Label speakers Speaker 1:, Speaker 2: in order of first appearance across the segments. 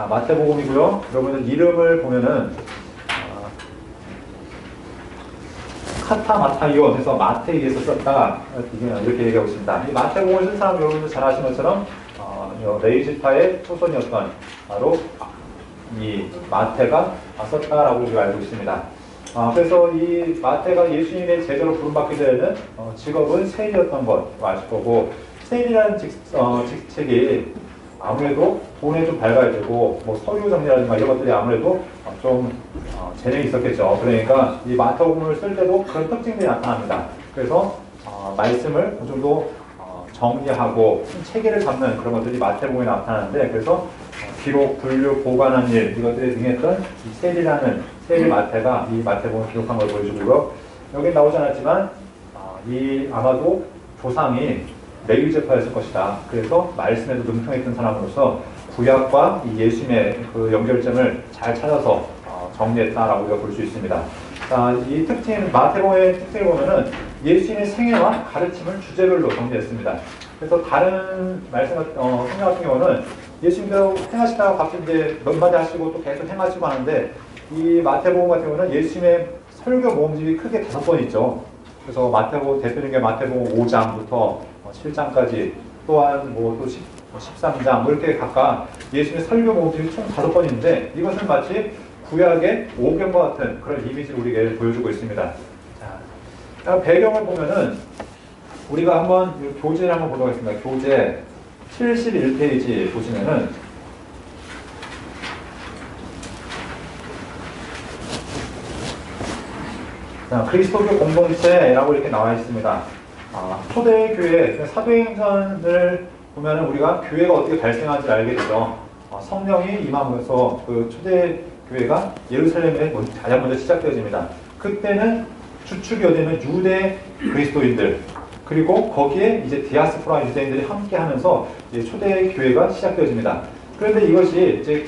Speaker 1: 자, 마태복음이고요. 여러분들 이름을 보면은 카타마타이온 해서 마태에게서 썼다 이렇게 얘기하고 있습니다. 이 마태복음을 쓴 사람 여러분들 잘 아시는 것처럼 레이지파의 초선이었던 바로 이 마태가 썼다라고 우리가 알고 있습니다. 그래서 이 마태가 예수님의 제자로 부름받기 전에는 직업은 세인이었던 것 아실 거고, 세인이라는 직책이 아무래도 돈에 좀 밝아야 되고 뭐 서류 정리라든가 이런 것들이 아무래도 좀 재능이 있었겠죠. 그러니까 이 마태복음을 쓸 때도 그런 특징들이 나타납니다. 그래서 말씀을 어느 정도 정리하고 체계를 잡는 그런 것들이 마태복음에 나타나는데, 그래서 기록, 분류, 보관한 일 이것들에 등했던 이 세리 마태가 이 마태복음을 기록한 걸 보여주고요. 여기 나오지 않았지만 이 아마도 조상이 레위제파였을 것이다. 그래서 말씀에도 능통했던 사람으로서 구약과 이 예수님의 그 연결점을 잘 찾아서 정리했다라고 우리가 볼 수 있습니다. 자, 이 특징, 마태복음의 특징을 보면은 예수님의 생애와 가르침을 주제별로 정리했습니다. 그래서 다른 말씀, 성경 같은 경우는 예수님도 행하시다가 갑자기 이제 몇 마디 하시고 또 계속 행하시고 하는데, 이 마태복음 같은 경우는 예수님의 설교 모음집이 크게 5번 있죠. 그래서 마태복음, 대표적인 게 마태복음 5장부터 7장까지, 또한 또 13장, 이렇게 각각 예수님의 설교 모음집이 총 5번 있는데, 이것은 마치 구약의 오경과 같은 그런 이미지를 우리에게 보여주고 있습니다. 자, 배경을 보면은 우리가 한번 교재를 한번 보도록 하겠습니다. 교재 71페이지 보시면은 자, 그리스도교 공동체라고 이렇게 나와 있습니다. 초대교회, 사도행전을 보면은 우리가 교회가 어떻게 발생한지 알게 되죠. 성령이 임하면서 그 초대교회가 예루살렘에 가장 먼저 시작되어집니다. 그때는 주축이 어디는 유대 그리스도인들, 그리고 거기에 이제 디아스포라 유대인들이 함께 하면서 초대교회가 시작되어집니다. 그런데 이것이 이제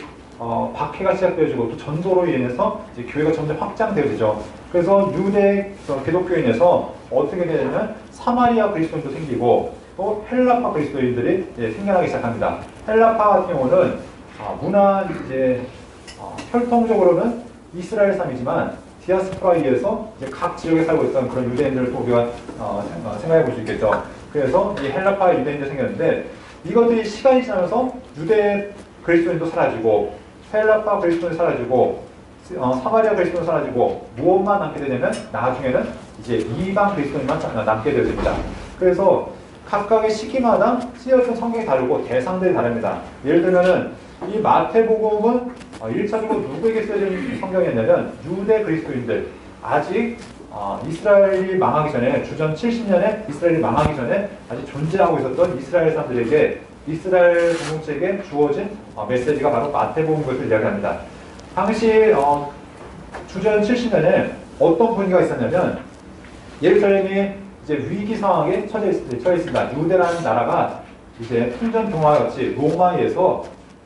Speaker 1: 박해가 시작되어지고 또 전도로 인해서 이제 교회가 점점 확장되어지죠. 그래서 유대 기독교인에서 어떻게 되냐면 사마리아 그리스도인도 생기고 또 헬라파 그리스도인들이 생겨나기 시작합니다. 헬라파 같은 경우는 문화 이제 혈통적으로는 이스라엘 삶이지만 디아스포라에 의해서 이제 각 지역에 살고 있던 그런 유대인들을 또 우리가 생각해 볼 수 있겠죠. 그래서 이 헬라파 유대인들이 생겼는데, 이것들이 시간이 지나면서 유대 그리스도인도 사라지고 헬라파 그리스도인도 사라지고 사마리아 그리스도인도 사라지고 무엇만 남게 되냐면 나중에는 이제 이방 그리스도인만 남게 되어집니다. 그래서 각각의 시기마다 쓰여진 성경이 다르고 대상들이 다릅니다. 예를 들면은 이 마태복음은 1차적으로 누구에게 쓰여진 성경이었냐면 유대 그리스도인들, 아직 이스라엘이 망하기 전에, 주전 70년에 이스라엘이 망하기 전에 아직 존재하고 있었던 이스라엘 사람들에게, 이스라엘 공동체에게 주어진 메시지가 바로 마태복음 것을 이야기합니다. 당시 주전 70년에 어떤 분위기가 있었냐면, 예루살렘이 이제 위기 상황에 처해 있습니다. 유대라는 나라가 이제 풍전등화 같이 로마에서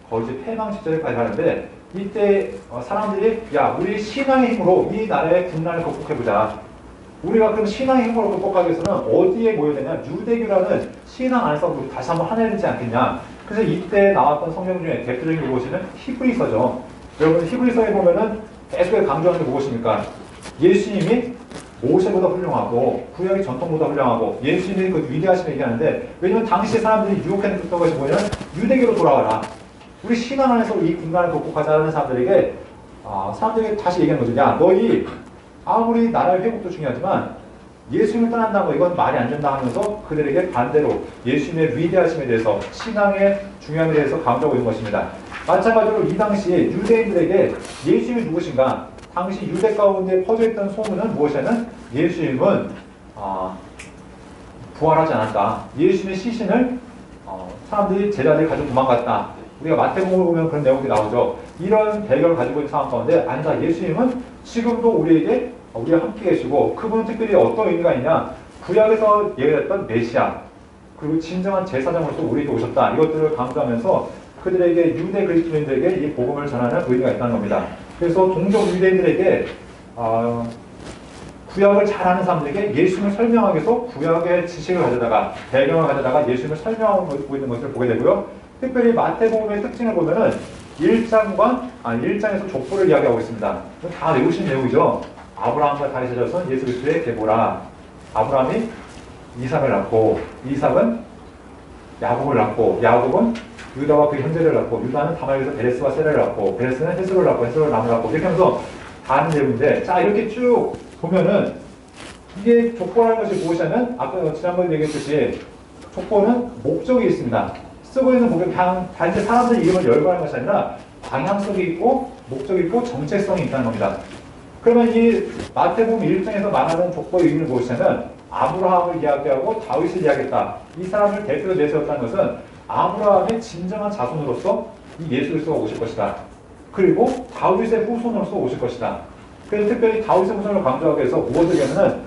Speaker 1: 거의 이제 패망 직전까지 가는데, 이때 사람들이 우리 신앙의 힘으로 이 나라의 국난을 극복해보자. 우리가 그럼 신앙의 힘으로 극복하기 위해서는 어디에 모여야 되냐? 유대교라는 신앙 안에서 우리 다시 한번 하나야 되지 않겠냐? 그래서 이때 나왔던 성경 중에 대표적인 게 무엇이냐면 히브리서죠. 여러분 히브리서에 보면은 계속 강조하는 게 무엇입니까? 예수님이 모세보다 훌륭하고 구약의 전통보다 훌륭하고 예수님의 그 위대하심을 얘기하는데, 왜냐면 당시 사람들이 유혹했던 것이 뭐냐면 유대교로 돌아가라. 우리 신앙 안에서 이 국난을 극복하자는 사람들에게 사람들에게 다시 얘기하는 거죠. 너희 아무리 나라의 회복도 중요하지만 예수님을 떠난다는 거 이건 말이 안 된다 하면서 그들에게 반대로 예수님의 위대하심에 대해서, 신앙의 중요함에 대해서 강조하고 있는 것입니다. 마찬가지로 이 당시 유대인들에게 예수님이 누구신가? 당시 유대 가운데 퍼져있던 소문은 무엇이냐면 예수님은 부활하지 않았다. 예수님의 시신을 사람들이 제자들이 가지고 도망갔다. 우리가 마태복음을 보면 그런 내용이 나오죠. 이런 배경을 가지고 있는 상황 가운데 아니다. 예수님은 지금도 우리와 함께 계시고, 그분은 특별히 어떤 의미가 있냐? 구약에서 예언했던 메시아, 그리고 진정한 제사장으로서 우리에게 오셨다. 이것들을 강조하면서 그들에게, 유대 그리스도인들에게 이 복음을 전하는 의미가 있다는 겁니다. 그래서 동족 유대인들에게 구약을 잘 아는 사람들에게 예수님을 설명하기 위해서 구약의 지식을 가져다가, 배경을 가져다가 예수님을 설명하고 있는 것을 보게 되고요. 특별히 마태복음의 특징을 보면은 1장에서 족보를 이야기하고 있습니다. 다 외우신 내용이죠. 아브라함과 다윗의 자손 예수 그리스도의 계보라. 아브라함이 이삭을 낳고, 이삭은 야곱을 낳고, 야곱은 유다와 그 형제를 낳고, 유다는 다말에서 베레스와 세라를 낳고, 베레스는 헤스로를 낳고, 헤스로를 남을 낳고, 이렇게 하면서 다 하는 내용인데, 자, 이렇게 쭉 보면은 이게 족보라는 것이 무엇이냐면, 아까 지난번에 얘기했듯이 족보는 목적이 있습니다. 쓰고 있는 목적이 단지 사람들 이름을 열거하는 것이 아니라 방향성이 있고 목적이 있고 정체성이 있다는 겁니다. 그러면 이 마태복음 1장에서 말하는 족보의 의미는 무엇이냐면 아브라함을 이야기하고 다윗을 이야기했다. 이 사람을 대표로 내세웠다는 것은 아브라함의 진정한 자손으로서 이 예수 그리스도가 오실 것이다. 그리고 다윗의 후손으로서 오실 것이다. 그래서 특별히 다윗의 후손을 강조하기 위해서 무엇을 얘기하면은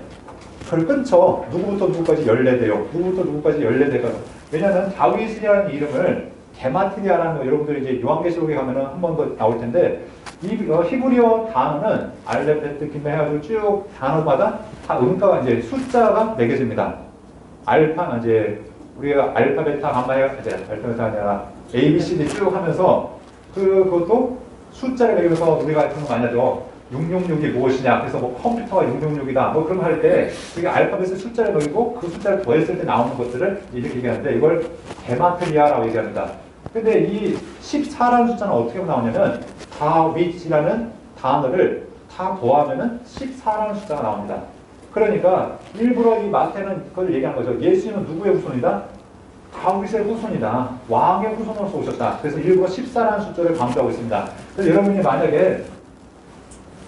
Speaker 1: 그걸 끊죠. 누구부터 누구까지 14대요. 누구부터 누구까지 14대가. 왜냐하면 다윗이라는 이름을 게마트리아라는 여러분들이 이제 요한계시록에 가면은 한 번 더 나올 텐데 이 히브리어 단어는 알레베트 김에 해가지고 쭉 단어마다 다 음가가 이제 숫자가 매겨집니다. 알파 이제 우리가 알파 베타 감마 이제 알파 베타 아니라 A B C D 쭉 하면서 그것도 숫자를 매기면서 우리가 그런 거 많이 하죠. 666이 무엇이냐? 그래서 뭐 컴퓨터가 666이다. 뭐 그런 거 할 때 그게 알파벳의 숫자를 넣고 그 숫자를 더했을 때 나오는 것들을 이렇게 얘기하는데 이걸 게마트리아라고 얘기합니다. 근데 이 14라는 숫자는 어떻게 나오냐면 다윗이라는 단어를 다 더하면은 14라는 숫자가 나옵니다. 그러니까 일부러 이 마태는 그걸 얘기한 거죠. 예수님은 누구의 후손이다? 다윗의 후손이다. 왕의 후손으로서 오셨다. 그래서 일부러 14라는 숫자를 강조하고 있습니다. 그래서 여러분이 만약에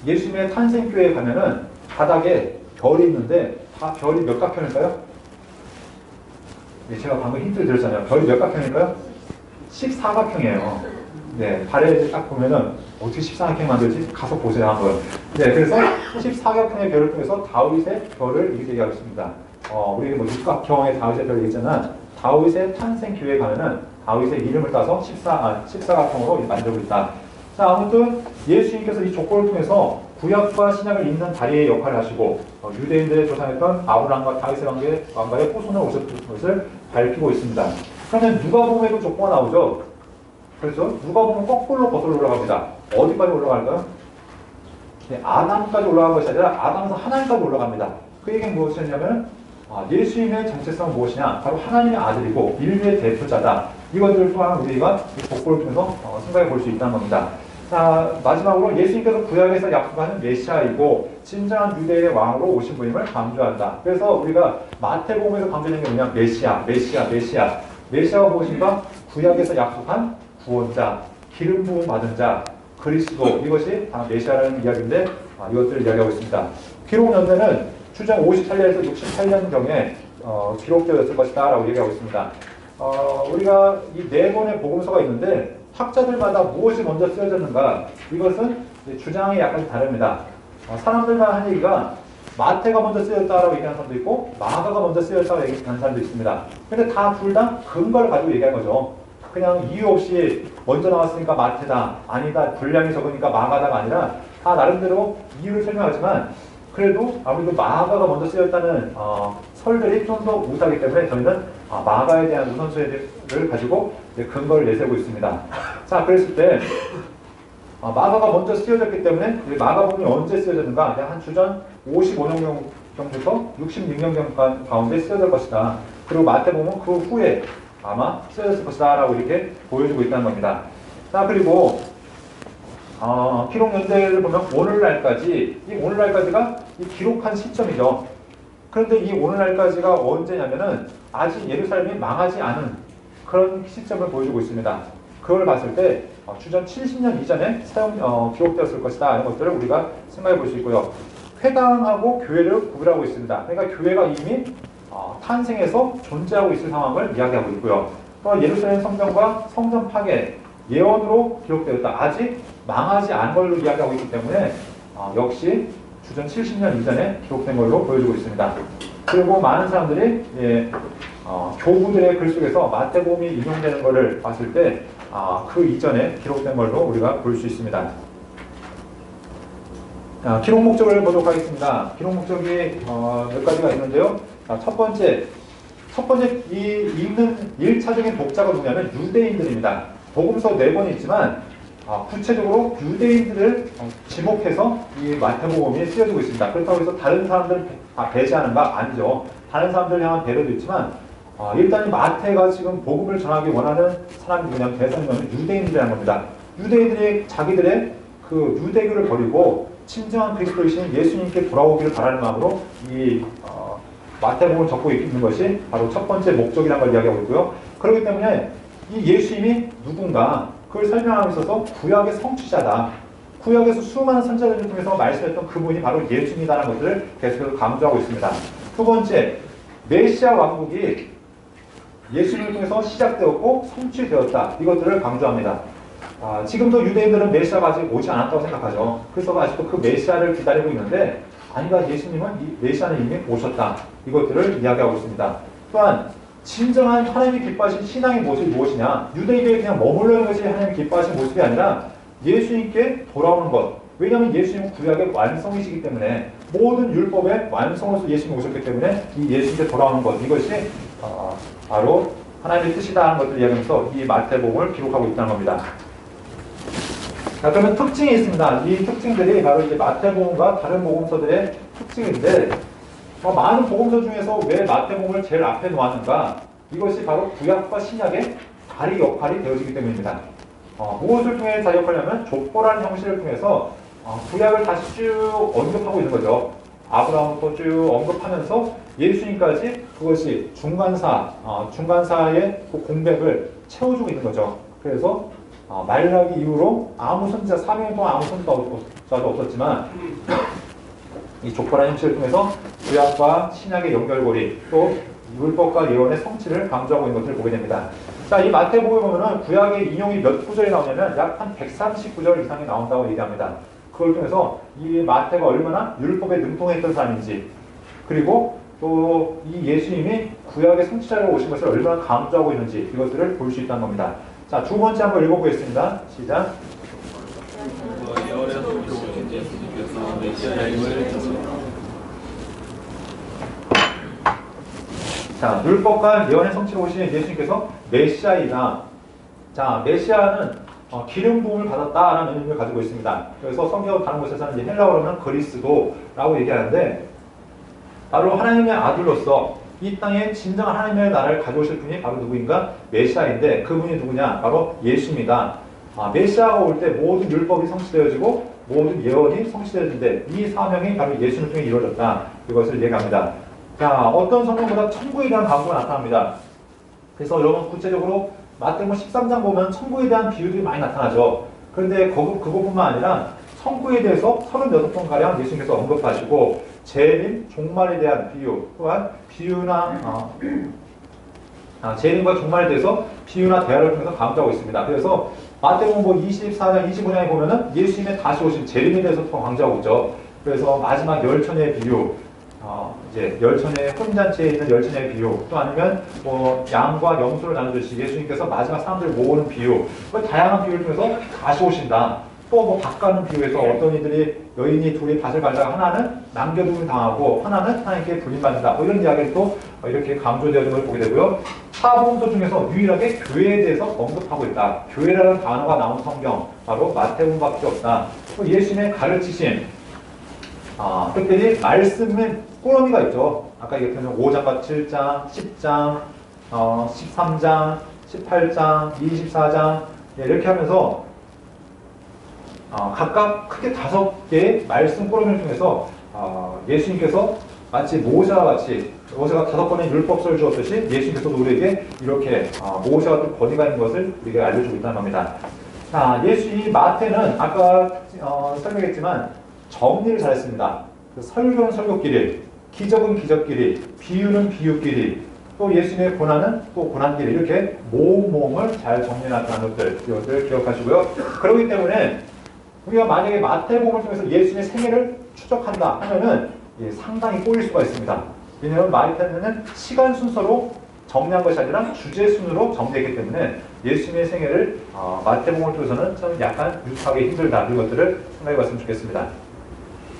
Speaker 1: 예수님의 탄생교회에 가면은 바닥에 별이 있는데 다 별이 몇 각형일까요? 네, 제가 방금 힌트를 드렸잖아요. 별이 몇 각형일까요? 14각형이에요. 네, 발에 딱 보면은 어떻게 14각형 만들지? 가서 보세요 한번. 네, 그래서 14각형의 별을 통해서 다윗의 별을 이렇게 얘기하고 있습니다. 우리 뭐 육각형의 다윗의 별 얘기했잖아. 다윗의 탄생교회에 가면은 다윗의 이름을 따서 14각형으로 만들고 있다. 자, 아무튼 예수님께서 이 족보를 통해서 구약과 신약을 잇는 다리의 역할을 하시고 유대인들의 조상했던 아브라함과 다윗의 왕가의 후손으로 오셨던 것을 밝히고 있습니다. 그러면 누가복음에도 족보가 나오죠. 그래서 누가복음은 거꾸로 거슬러 올라갑니다. 어디까지 올라갈까요? 네, 아담까지 올라간 것이 아니라 아담에서 하나님까지 올라갑니다. 그 얘기는 무엇이냐면 예수님의 정체성은 무엇이냐? 바로 하나님의 아들이고 인류의 대표자다. 이것들 또한 우리가 족보를 통해서 생각해 볼 수 있다는 겁니다. 자, 마지막으로 예수님께서 구약에서 약속하는 메시아이고 진정한 유대의 왕으로 오신 분임을 강조한다. 그래서 우리가 마태복음에서 강조되는 게 뭐냐? 메시아가 무엇인가? 구약에서 약속한 구원자, 기름 부음 받은 자, 그리스도, 이것이 다 메시아라는 이야기인데 이것들을 이야기하고 있습니다. 기록 연대는 주전 54년에서 68년경에 기록되었을 것이다 라고 얘기하고 있습니다. 우리가 이 네 권의 복음서가 있는데 학자들마다 무엇이 먼저 쓰여졌는가, 이것은 주장이 약간 다릅니다. 사람들만 한 얘기가 마태가 먼저 쓰여졌다라고 얘기하는 사람도 있고 마가가 먼저 쓰여졌다고 얘기하는 사람도 있습니다. 근데 둘 다 근거를 가지고 얘기하는 거죠. 그냥 이유 없이 먼저 나왔으니까 마태다, 아니다, 분량이 적으니까 마가다가 아니라 다 나름대로 이유를 설명하지만 그래도 아무래도 마가가 먼저 쓰였다는 설들이 좀 더 우세하기 때문에 저희는 마가에 대한 우선순위를 가지고 근거를 내세우고 있습니다. 자, 그랬을 때 마가가 먼저 쓰여졌기 때문에 마가복음이 언제 쓰여졌는가? 한 주전 55년경부터 66년경 가운데 쓰여질 것이다. 그리고 마태복음은 그 후에 아마 쓰여졌을 것이다 라고 이렇게 보여주고 있다는 겁니다. 자, 그리고 기록 연대를 보면 오늘날까지, 이 오늘날까지가 이 기록한 시점이죠. 그런데 이 오늘날까지가 언제냐면은 아직 예루살렘이 망하지 않은 그런 시점을 보여주고 있습니다. 그걸 봤을 때 주전 70년 이전에 기록되었을 것이다. 이런 것들을 우리가 생각해 볼 수 있고요. 회당하고 교회를 구별하고 있습니다. 그러니까 교회가 이미 탄생해서 존재하고 있을 상황을 이야기하고 있고요. 또 예루살렘 성전과 성전 파괴 예언으로 기록되었다. 아직 망하지 않은 걸로 이야기하고 있기 때문에 역시 주전 70년 이전에 기록된 걸로 보여주고 있습니다. 그리고 많은 사람들이 교부들의 글 속에서 마태복음이 인용되는 것을 봤을 때 그 이전에 기록된 걸로 우리가 볼 수 있습니다. 기록 목적을 보도록 하겠습니다. 기록 목적이 몇 가지가 있는데요. 첫 번째 이 읽는 1차적인 독자가 누구냐면 유대인들입니다. 복음서 4권이 있지만 구체적으로 유대인들을 지목해서 이 마태복음이 쓰여지고 있습니다. 그렇다고 해서 다른 사람들을 배제하는 바 아니죠. 다른 사람들을 향한 배려도 있지만 일단 이 마태가 지금 복음을 전하기 원하는 사람이 누구냐면 대상은 유대인들이라는 겁니다. 유대인들이 자기들의 그 유대교를 버리고 진정한 그리스도이신 예수님께 돌아오기를 바라는 마음으로 이 마태복음을 적고 있는 것이 바로 첫 번째 목적이라는 걸 이야기하고 있고요. 그렇기 때문에 이 예수님이 누군가 그걸 설명하고 있어서 구약의 성취자다. 구약에서 수많은 선지자들을 통해서 말씀했던 그분이 바로 예수님이라는 것들을 계속해서 강조하고 있습니다. 두 번째, 메시아 왕국이 예수님을 통해서 시작되었고 성취되었다. 이것들을 강조합니다. 지금도 유대인들은 메시아가 아직 오지 않았다고 생각하죠. 그래서 아직도 그 메시아를 기다리고 있는데 아니다. 예수님은 이 메시아는 이미 오셨다. 이것들을 이야기하고 있습니다. 또한 진정한 하나님이 기뻐하신 신앙의 모습이 무엇이냐? 유대인들이 그냥 머물러 있는 것이 하나님이 기뻐하신 모습이 아니라 예수님께 돌아오는 것. 왜냐하면 예수님은 구약의 완성이시기 때문에 모든 율법의 완성으로서 예수님이 오셨기 때문에 이 예수님께 돌아오는 것. 이것이 바로 하나님의 뜻이다 하는 것을 이야기하면서 이 마태복음을 기록하고 있다는 겁니다. 자, 그러면 특징이 있습니다. 이 특징들이 바로 이제 마태복음과 다른 복음서들의 특징인데 많은 복음서 중에서 왜 마태복음을 제일 앞에 놓았는가? 이것이 바로 구약과 신약의 다리 역할이 되어지기 때문입니다. 무엇을 통해 다리 역할을 하면 족보라는 형식을 통해서 구약을 다시 쭉 언급하고 있는 거죠. 아브라함부터 쭉 언급하면서 예수님까지 그것이 중간사의 그 공백을 채워주고 있는 거죠. 그래서 말라기 이후로 아무 선지자 3년 동안 아무 선지자도 없었지만 이 족보라는 형식을 통해서 구약과 신약의 연결고리 또 율법과 예언의 성취를 강조하고 있는 것을 보게 됩니다. 자, 이 마태복음에 보면은 구약의 인용이 몇 구절이 나오냐면 약 한 130구절 이상이 나온다고 얘기합니다. 그걸 통해서 이 마태가 얼마나 율법에 능통했던 사람인지 그리고 또 이 예수님이 구약의 성취자로 오신 것을 얼마나 강조하고 있는지 이것들을 볼 수 있다는 겁니다. 자, 두 번째 한번 읽어보겠습니다. 시작. 자, 율법과 예언의 성취로 오신 예수님께서 메시아이다. 자, 메시아는 기름 부음을 받았다라는 의미를 가지고 있습니다. 그래서 성경 다른 곳에서는 이제 헬라어로는 그리스도라고 얘기하는데 바로 하나님의 아들로서 이 땅에 진정한 하나님의 나라를 가져오실 분이 바로 누구인가? 메시아인데 그분이 누구냐? 바로 예수입니다. 메시아가 올 때 모든 율법이 성취되어지고 모든 예언이 성취되어지는데 이 사명이 바로 예수를 통해 이루어졌다. 이것을 얘기합니다. 자, 어떤 성경보다 천국에 대한 강조가 나타납니다. 그래서 여러분 구체적으로 마태복음 13장 보면 천국에 대한 비유들이 많이 나타나죠. 그런데 그것뿐만 아니라 천국에 대해서 36번가량 예수님께서 언급하시고 재림, 종말에 대한 비유 또한 재림과 종말에 대해서 비유나 대화를 통해서 강조하고 있습니다. 그래서 마태복음 24장, 25장에 보면은 예수님의 다시 오신 재림에 대해서 강조하고 있죠. 그래서 마지막 열천의 비유, 이제 열천의 혼잔치에 있는 열천의 비유, 또 아니면 뭐 양과 염소를 나누듯이 예수님께서 마지막 사람들을 모으는 비유, 다양한 비유를 통해서 다시 오신다. 또 뭐 밭 가는 비유에서 어떤 이들이 여인이 둘이 밭을 갈다가 하나는 남겨둠을 당하고 하나는 하나님께 부림받는다. 뭐 이런 이야기를 또 이렇게 강조되어진 걸 보게 되고요. 사복음서 중에서 유일하게 교회에 대해서 언급하고 있다. 교회라는 단어가 나온 성경 바로 마태복음밖에 없다. 또 예수님의 가르치심, 특별히 말씀의 꾸러미가 있죠. 아까 얘기했던 5장과 7장, 10장, 13장, 18장, 24장 이렇게 하면서 각각 크게 5개의 말씀 꾸러미를 통해서 예수님께서 마치 모세와 같이 모세가 5번의 율법서를 주었듯이 예수님께서도 우리에게 이렇게 모세와 같은 권위가 있는 것을 우리에게 알려주고 있다는 겁니다. 자, 이 마태는 아까 설명했지만 정리를 잘했습니다. 설교는 설교끼리, 기적은 기적끼리, 비유는 비유끼리, 또 예수님의 고난은 또 고난끼리 이렇게 모음을 잘 정리해놨다는 것들 이것을 기억하시고요. 그렇기 때문에 우리가 만약에 마태복음을 통해서 예수님의 생애를 추적한다 하면은 상당히 꼬일 수가 있습니다. 왜냐하면 마태는 시간 순서로 정리한 것이 아니라 주제 순으로 정리했기 때문에 예수님의 생애를 마태복음을 통해서는 좀 약간 유추하기 힘들다. 이런 것들을 생각해 봤으면 좋겠습니다.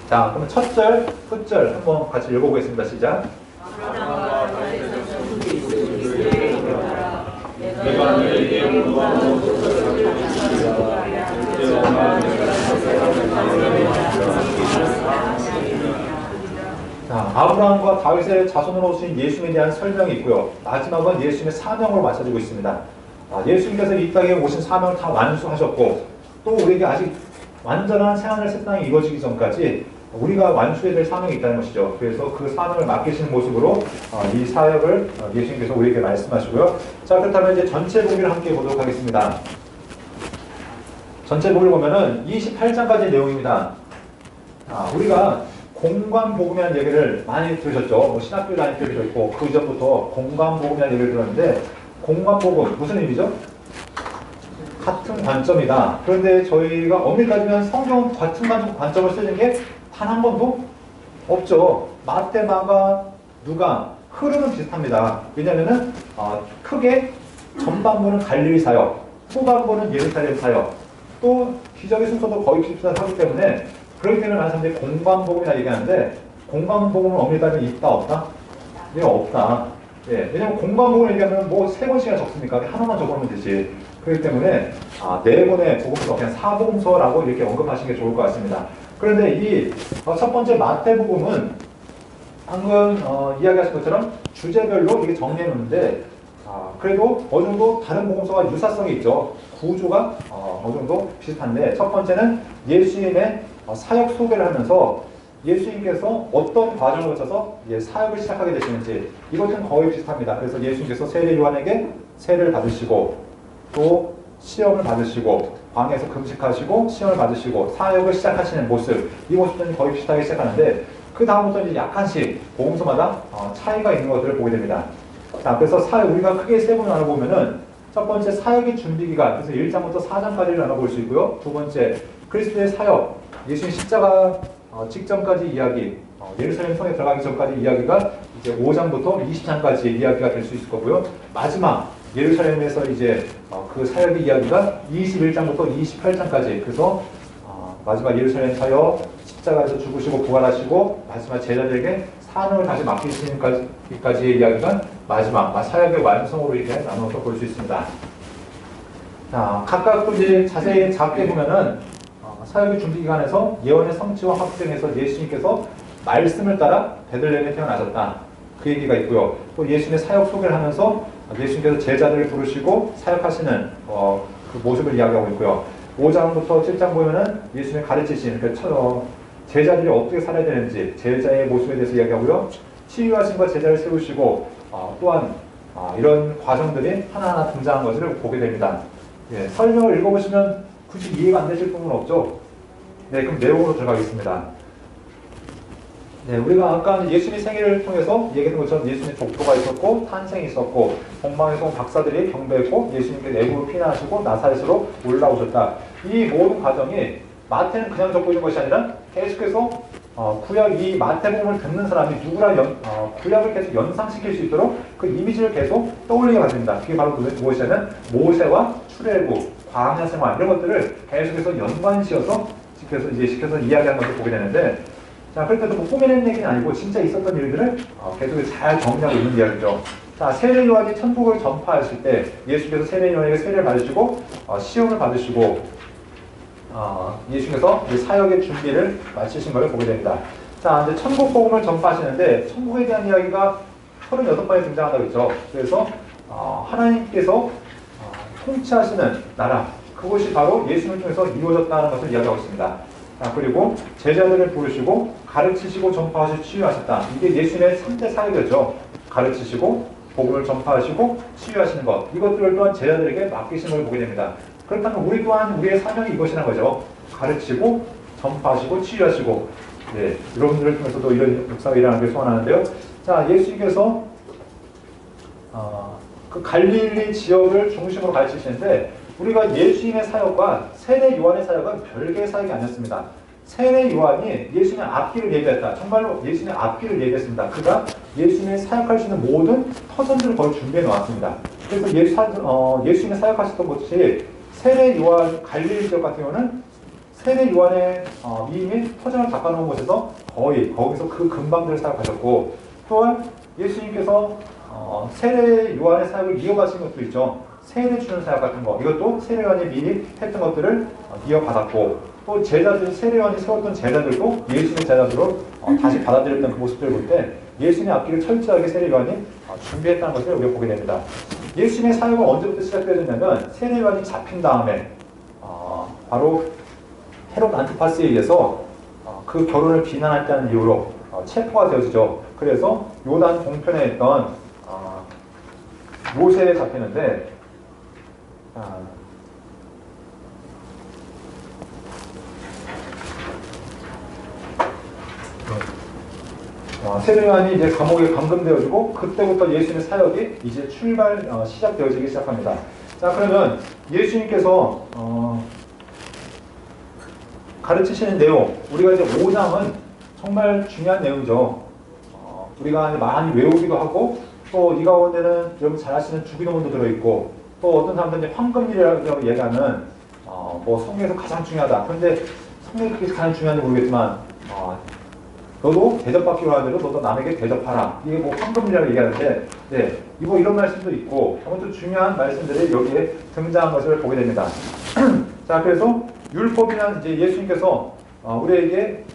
Speaker 1: 자, 그러면 첫 절, 끝절 한번 같이 읽어보겠습니다. 시작. 내가 너에게 자, 아브라함과 다윗의 자손으로 오신 예수님에 대한 설명이 있고요. 마지막은 예수님의 사명으로 맞춰지고 있습니다. 예수님께서 이 땅에 오신 사명을 다 완수하셨고 또 우리에게 아직 완전한 새하늘 새 땅이 이루어지기 전까지 우리가 완수해야 될 사명이 있다는 것이죠. 그래서 그 사명을 맡기시는 모습으로 이 사역을 예수님께서 우리에게 말씀하시고요. 자, 그렇다면 이제 전체 보기를 함께 보도록 하겠습니다. 전체 보기를 보면은 28장까지 내용입니다. 우리가 공관복음이라는 얘기를 많이 들으셨죠. 뭐 신학교 다닐 때도 있고 그 이전부터 공관복음이라는 얘기를 들었는데 공관복음 무슨 의미죠? 같은 관점이다. 그런데 저희가 엄밀히 따지면 성경은 같은 관점을 쓰는 게 단 한 번도 없죠. 마태, 마가, 누가 흐름은 비슷합니다. 왜냐하면은 크게 전반부는 갈릴리 사역, 후반부는 예루살렘 사역, 또 기적의 순서도 거의 비슷하기 때문에 그렇기 때문에 많은 사람들이 공관복음이라 얘기하는데 공관복음은 엄밀히 따지면 있다 없다? 예, 없다. 예, 왜냐면 공관복음을 얘기하면 뭐 세 권씩이나 적습니까? 하나만 적으면 되지. 그렇기 때문에 네 권의 복음서, 그냥 사복음서라고 이렇게 언급하시는 게 좋을 것 같습니다. 그런데 이 첫 번째 마태복음은 방금 이야기하신 것처럼 주제별로 이게 정리해 놓는데 그래도 어느 정도 다른 복음서와 유사성이 있죠. 구조가 어느 정도 비슷한데 첫 번째는 예수님의 사역 소개를 하면서 예수님께서 어떤 과정을 거쳐서 사역을 시작하게 되시는지 이것은 거의 비슷합니다. 그래서 예수님께서 세례 요한에게 세례를 받으시고 또 시험을 받으시고 광야에서 금식하시고 시험을 받으시고 사역을 시작하시는 모습 이 모습들은 거의 비슷하게 시작하는데 그 다음부터 이제 약간씩 복음서마다 차이가 있는 것들을 보게 됩니다. 자, 그래서 사역 우리가 크게 세 번을 나눠보면은 첫 번째 사역의 준비 기간 그래서 1장부터 4장까지를 나눠볼 수 있고요. 두 번째 그리스도의 사역 예수님 십자가 직전까지 이야기 예루살렘 성에 들어가기 전까지 이야기가 이제 5장부터 20장까지 이야기가 될 수 있을 거고요. 마지막 예루살렘에서 이제 그 사역의 이야기가 21장부터 28장까지 그래서 마지막 예루살렘 사역 십자가에서 죽으시고 부활하시고 마지막 제자들에게 사명을 다시 맡기시는까지의 이야기가 마지막 사역의 완성으로 이렇게 나눠서 볼 수 있습니다. 자, 각각 또 이제 자세히 작게 보면은 사역의 준비 기간에서 예언의 성취와 확증에서 예수님께서 말씀을 따라 베들레헴에 태어나셨다. 그 얘기가 있고요. 또 예수님의 사역 소개를 하면서 예수님께서 제자들을 부르시고 사역하시는 그 모습을 이야기하고 있고요. 5장부터 7장 보면은 예수님의 가르치신 제자들이 어떻게 살아야 되는지 제자의 모습에 대해서 이야기하고요. 치유하신과 제자를 세우시고 또한 이런 과정들이 하나하나 등장한 것을 보게 됩니다. 예, 설명을 읽어보시면 굳이 이해가 안 되실 부분은 없죠? 네, 그럼 내용으로 들어가겠습니다. 네, 우리가 아까 예수님의 생애를 통해서 얘기했던 것처럼 예수님의 족보가 있었고 탄생이 있었고 동방에서 온 박사들이 경배했고 예수님께서 애굽으로 피난하시고 나사렛으로 올라오셨다. 이 모든 과정이 마태는 그냥 적고 있는 것이 아니라 계속해서 구약 이 마태복음을 듣는 사람이 누구랑 구약을 계속 연상시킬 수 있도록 그 이미지를 계속 떠올리게 만듭니다. 그게 바로 무엇이냐면 모세와 출애굽, 광야 생활 이런 것들을 계속해서 연관지어서 시켜서 이야기하는 것을 보게 되는데 자, 그럴 때도 뭐 꾸며낸 얘기는 아니고 진짜 있었던 일들을 계속 잘 정리하고 있는 이야기죠. 자, 세례 요한이 천국을 전파하실 때 예수께서 세례 요한에게 세례를 받으시고 시험을 받으시고 예수께서 사역의 준비를 마치신 것을 보게 됩니다. 자, 이제 천국 복음을 전파하시는데 천국에 대한 이야기가 36번에 등장한다고 했죠. 그래서 하나님께서 통치하시는 나라 그것이 바로 예수님을 통해서 이루어졌다는 것을 이야기하고 있습니다. 그리고 제자들을 부르시고 가르치시고 전파하시고 치유하셨다. 이게 예수님의 3대 사역이었죠. 가르치시고 복음을 전파하시고 치유하시는 것. 이것들을 또한 제자들에게 맡기신 걸 보게 됩니다. 그렇다면 우리 또한 우리의 사명이 이것이라는 거죠. 가르치고 전파하시고 치유하시고 네, 여러분들을 통해서도 이런 역사가 일어나는 걸 소원하는데요. 자, 예수님께서 그 갈릴리 지역을 중심으로 가르치시는데 우리가 예수님의 사역과 세례 요한의 사역은 별개의 사역이 아니었습니다. 세례 요한이 예수님의 앞길을 예비했다. 정말로 예수님의 앞길을 예비했습니다. 그가 예수님의 사역할 수 있는 모든 터전들을 거의 준비해 놓았습니다. 그래서 예수님의 사역하셨던 곳이 세례 요한 갈릴리 지역 같은 경우는 세례 요한의 이미 터전을 닦아놓은 곳에서 거의 거기서 그 근방들을 사역하셨고 또한 예수님께서 세례 요한의 사역을 이어가신 것도 있죠. 세례 주는 사역 같은 거 이것도 세례 요한이 미리 했던 것들을 이어받았고 또 제자들, 세례요한이 세웠던 제자들도 예수님의 제자들로 다시 받아들였던 그 모습들을 볼 때 예수님의 앞길을 철저하게 세례요한이 준비했다는 것을 우리가 보게 됩니다. 예수님의 사역은 언제부터 시작되었냐면 세례요한이 잡힌 다음에 바로 헤롯 안티파스에 의해서 그 결혼을 비난했다는 이유로 체포가 되어지죠. 그래서 요단 동편에 있던 요새에 잡히는데 세례요한이 이제 감옥에 감금되어지고 그때부터 예수님의 사역이 이제 시작되어지기 시작합니다. 자, 그러면 예수님께서 가르치시는 내용, 우리가 이제 5장은 정말 중요한 내용이죠. 우리가 많이 외우기도 하고 또 이 가운데는 여러분 잘 아시는 주기도문도 들어있고 또 어떤 사람들은 황금률이라고 얘기하는 뭐 성경에서 가장 중요하다. 그런데 성경이 그렇게 가장 중요한지 모르겠지만 너도 대접받기로 하는 대로 너도 남에게 대접하라. 이게 뭐 황금률이라고 얘기하는데 네, 이거 이런 말씀도 있고 아무튼 중요한 말씀들이 여기에 등장한 것을 보게 됩니다. 자, 그래서 율법이란 이제 예수님께서 우리에게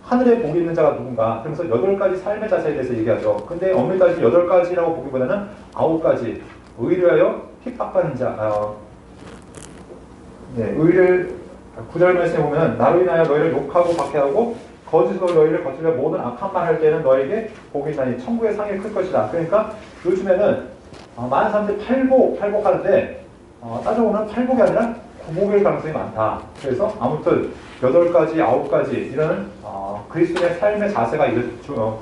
Speaker 1: 하늘에 복이 있는 자가 누군가 그러면서 8가지 삶의 자세에 대해서 얘기하죠. 근데 엄밀히 따지면 8가지라고 보기보다는 9가지 의뢰하여 핍박하는 자 의를 9절 말씀에 보면 나로 인하여 너희를 욕하고 박해하고 거짓으로 너희를 거칠며 모든 악한 말 할 때는 너에게 복이 있나니 천국의 상이 클 것이다. 그러니까 요즘에는 많은 사람들이 팔복하는데 따져보면 팔복이 아니라 구복일 가능성이 많다. 그래서 아무튼 8가지, 9가지 이런 그리스도의 삶의 자세가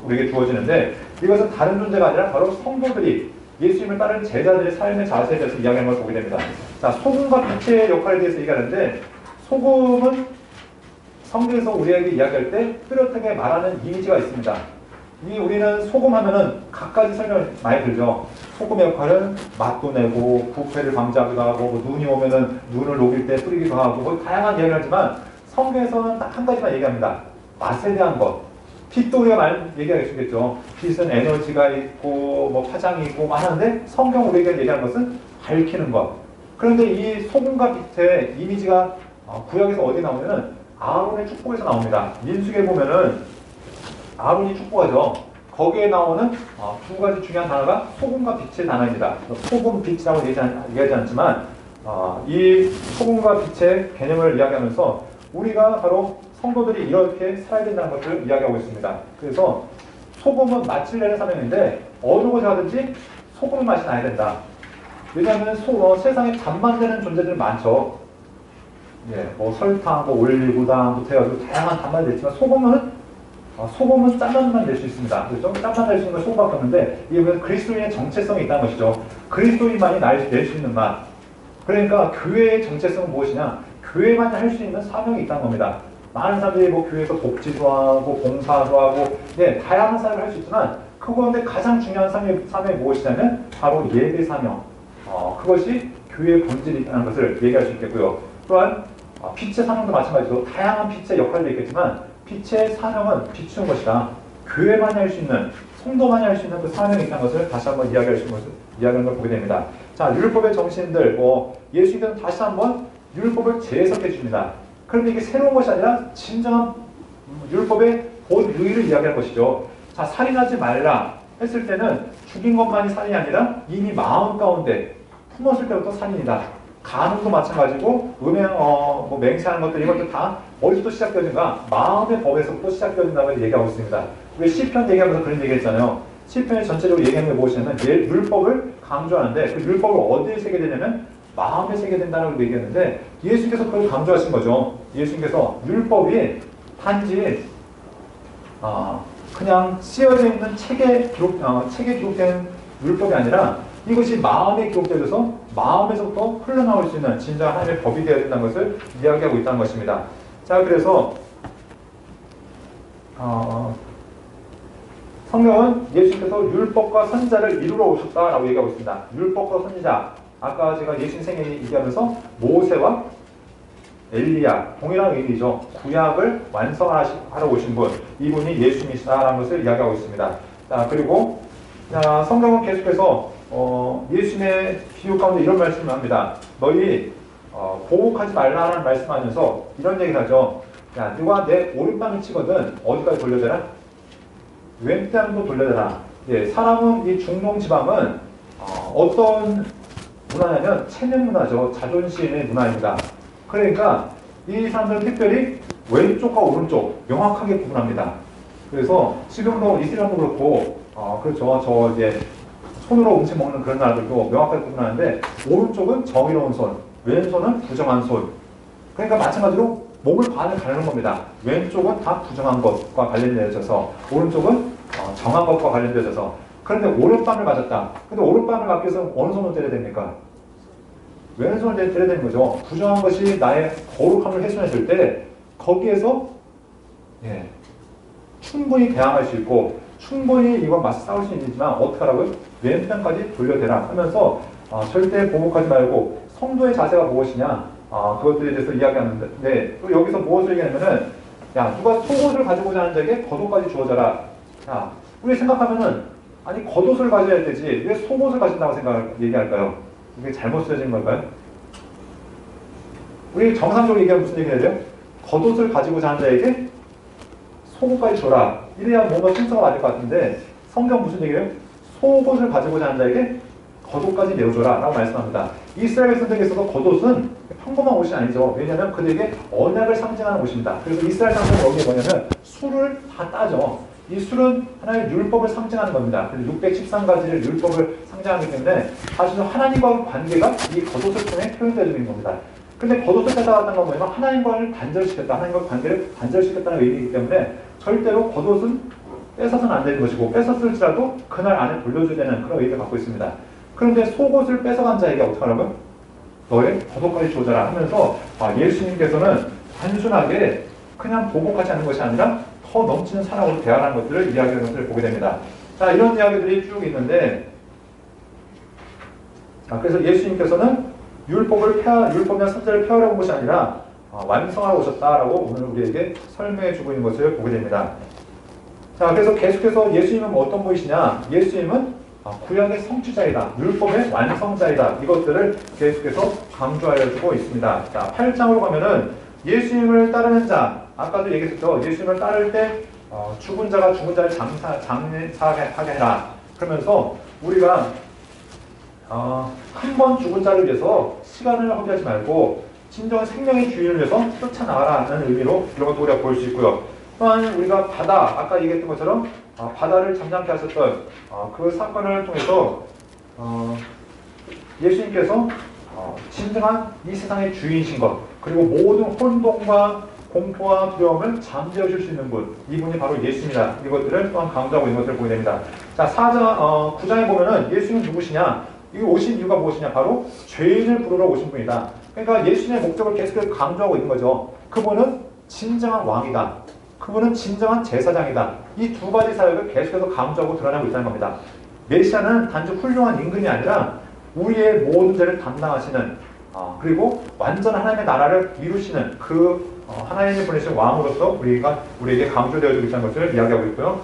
Speaker 1: 우리에게 주어지는데 이것은 다른 존재가 아니라 바로 성도들이 예수님을 따르는 제자들의 삶의 자세에 대해서 이야기하는 걸 보게 됩니다. 자, 소금과 빛의 역할에 대해서 얘기하는데 소금은 성경에서 우리에게 이야기할 때 뚜렷하게 말하는 이미지가 있습니다. 우리는 소금 하면은 각가지 설명을 많이 들죠. 소금의 역할은 맛도 내고 부패를 방지하기도 하고 뭐 눈이 오면은 눈을 녹일 때 뿌리기도 하고 뭐 다양한 이야기를 하지만 성경에서는 딱 한 가지만 얘기합니다. 맛에 대한 것. 빛도 우리가 얘기하겠죠. 빛은 에너지가 있고 뭐 파장이 있고 하는데 성경 우리에게 얘기하는 것은 밝히는 것. 그런데 이 소금과 빛의 이미지가 구약에서 어디 나오냐면 아론의 축복에서 나옵니다. 민수기에 보면은 아론이 축복하죠. 거기에 나오는 2가지 중요한 단어가 소금과 빛의 단어입니다. 소금, 빛이라고 얘기하지 않지만 이 소금과 빛의 개념을 이야기하면서 우리가 바로 성도들이 이렇게 살아야 된다는 것을 이야기하고 있습니다. 그래서 소금은 맛을 내는 사명인데 어느 곳에 가든지 소금의 맛이 나야 된다. 왜냐하면 세상에 단맛 내는 존재들은 많죠. 예, 뭐 설탕, 뭐 올리고당부터 해가지고 다양한 단맛이 있지만 소금은 짠맛만 낼 수 있습니다. 그렇죠? 짠맛 낼 수 있는 건 소금밖에 없는데 이게 그리스도인의 정체성이 있다는 것이죠. 그리스도인만이 낼 수 있는 맛. 그러니까 교회의 정체성은 무엇이냐? 교회만이 할 수 있는 사명이 있다는 겁니다. 많은 사람들이 뭐 교회에서 복지도 하고 봉사도 하고 네, 다양한 사역을 할 수 있지만 그 가운데 가장 중요한 사명이 무엇이냐면 바로 예배 사명. 그것이 교회의 본질이라는 것을 얘기할 수 있겠고요. 또한 빛의 사명도 마찬가지로 다양한 빛의 역할도 있겠지만 빛의 사명은 비추는 것이다. 교회만이 할 수 있는, 성도만이 할 수 있는 그 사명이 있다는 것을 다시 한번 이야기하는 걸 보게 됩니다. 자, 율법의 정신들, 예수님께서는 다시 한번 율법을 재해석해 줍니다. 그런데 이게 새로운 것이 아니라 진정한 율법의 본의를 이야기하는 것이죠. 자, 살인하지 말라 했을 때는 죽인 것만이 살인이 아니라 이미 마음 가운데 품었을 때부터 살인이다. 간음도 마찬가지고 맹세하는 것들 이것도 다 어디서 시작되어진가? 마음의 법에서부터 시작되어진다고 얘기하고 있습니다. 우리 시편 얘기하면서 그런 얘기했잖아요. 시편이 전체적으로 얘기하는 게 무엇이냐면 율법을 강조하는데 그 율법을 어디에 새게 되냐면 마음에 새게 된다고 얘기했는데 예수님께서 그걸 강조하신 거죠. 예수님께서 율법이 단지 그냥 쓰여져 있는 책에 기록된 율법이 아니라 이것이 마음에 기록되어서 마음에서부터 흘러나올 수 있는 진짜 하나님의 법이 되어야 된다는 것을 이야기하고 있다는 것입니다. 자, 그래서 성경은 예수님께서 율법과 선지자를 이루러 오셨다라고 얘기하고 있습니다. 율법과 선지자, 아까 제가 예수님 생애 얘기하면서 모세와 엘리야, 동일한 의미죠. 구약을 완성하러 오신 분, 이분이 예수님이시다라는 것을 이야기하고 있습니다. 자, 그리고 성경은 계속해서 예수님의 비유 가운데 이런 말씀을 합니다. 너희 보복하지 말라라는 말씀하면서 이런 얘기를 하죠. 야, 누가 내 오른밤을 치거든 어디까지 돌려대라? 왼뺨도 돌려대라. 예, 사람은 이 중동 지방은 어떤 문화냐면 체면 문화죠. 자존심의 문화입니다. 그러니까 이 사람들은 특별히 왼쪽과 오른쪽 명확하게 구분합니다. 그래서 지금도 이스라엘도 그렇고 그렇죠. 저 이제 손으로 음식 먹는 그런 나라들도 명확하게 구분하는데 오른쪽은 정의로운 손, 왼손은 부정한 손. 그러니까 마찬가지로 몸을 반을 가르는 겁니다. 왼쪽은 다 부정한 것과 관련되어져서 오른쪽은 정한 것과 관련되어져서 그런데 오른밤을 맞았다. 근데 오른밤을 맞기 위해서 어느 손으로 때려야 됩니까? 왼손을 때려야 되는 거죠. 부정한 것이 나의 거룩함을 훼손했을 때 거기에서 충분히 대항할 수 있고 충분히 이건 맞서 싸울 수 있지만 어떻게 하라고요? 왼편까지 돌려대라 하면서 절대 보복하지 말고 성도의 자세가 무엇이냐 그것들에 대해서 이야기하는데 또 여기서 무엇을 얘기하냐면은 야 누가 속옷을 가지고자 하는 자에게 겉옷까지 주어져라. 자 우리 생각하면은 아니 겉옷을 가져야 되지 왜 속옷을 가진다고 얘기할까요? 이게 잘못 쓰여진 걸까요? 우리 정상적으로 얘기하면 무슨 얘기를 해야 돼요? 겉옷을 가지고자 하는 자에게 속옷까지 줘라. 이래야 뭔가 순서가 맞을 것 같은데 성경 무슨 얘기예요? 속옷을 가지고자 하는 자에게 겉옷까지 내어줘라 라고 말씀합니다. 이스라엘 백성들에게서도 겉옷은 평범한 옷이 아니죠. 왜냐하면 그들에게 언약을 상징하는 옷입니다. 그래서 이스라엘 사람들은 여기에 뭐냐면 술을 다 따져. 이 술은 하나의 율법을 상징하는 겁니다. 그래서 613가지를 율법을 상징하기 때문에 사실은 하나님과의 관계가 이 겉옷을 통해 표현되어지는 겁니다. 근데 겉옷을 뺏어갔다는 건 뭐냐면 하나님과를 단절시켰다. 하나님과 관계를 단절시켰다는 의미이기 때문에 절대로 겉옷은 뺏어서는 안 되는 것이고 뺏었을지라도 그날 안에 돌려줘야 되는 그런 의미를 갖고 있습니다. 그런데 속옷을 뺏어간 자에게 어떻게 하라고요? 너의 겉옷까지 줘줘라 하면서 예수님께서는 단순하게 그냥 보복하지 않는 것이 아니라 더 넘치는 사랑으로 대하는 것들을 이야기하는 것을 보게 됩니다. 자, 이런 이야기들이 쭉 있는데 그래서 예수님께서는 율법이나 선지자를 폐하려고 온 것이 아니라 완성하러 오셨다라고 오늘 우리에게 설명해 주고 있는 것을 보게 됩니다. 자, 그래서 계속해서 예수님은 어떤 분이시냐? 예수님은 구약의 성취자이다. 율법의 완성자이다. 이것들을 계속해서 강조하여 주고 있습니다. 자, 8장으로 가면은 예수님을 따르는 자, 아까도 얘기했죠. 예수님을 따를 때 죽은 자가 죽은 자를 장사하게 해라. 그러면서 우리가 한 번 죽은 자를 위해서 시간을 허비하지 말고 진정한 생명의 주인을 위해서 쫓아나가라는 의미로 이런 것도 우리가 볼 수 있고요. 또한 우리가 바다, 아까 얘기했던 것처럼 바다를 잠잠케 하셨던 그 사건을 통해서 예수님께서 진정한 이 세상의 주인이신 것, 그리고 모든 혼돈과 공포와 두려움을 잠재워 줄 수 있는 분, 이분이 바로 예수입니다. 이것들을 또한 강조하고 있는 것을 보게 됩니다. 자, 9장에 보면은 예수님은 누구시냐? 이 오신 이유가 무엇이냐? 바로 죄인을 부르러 오신 분이다. 그러니까 예수님의 목적을 계속 강조하고 있는 거죠. 그분은 진정한 왕이다. 그분은 진정한 제사장이다. 이 두 가지 사역을 계속해서 강조하고 드러나고 있다는 겁니다. 메시아는 단지 훌륭한 임금이 아니라 우리의 모든 죄를 담당하시는 그리고 완전 하나님의 나라를 이루시는 그 하나님이 보내신 왕으로서 우리에게 강조되어지고 있다는 것을 이야기하고 있고요.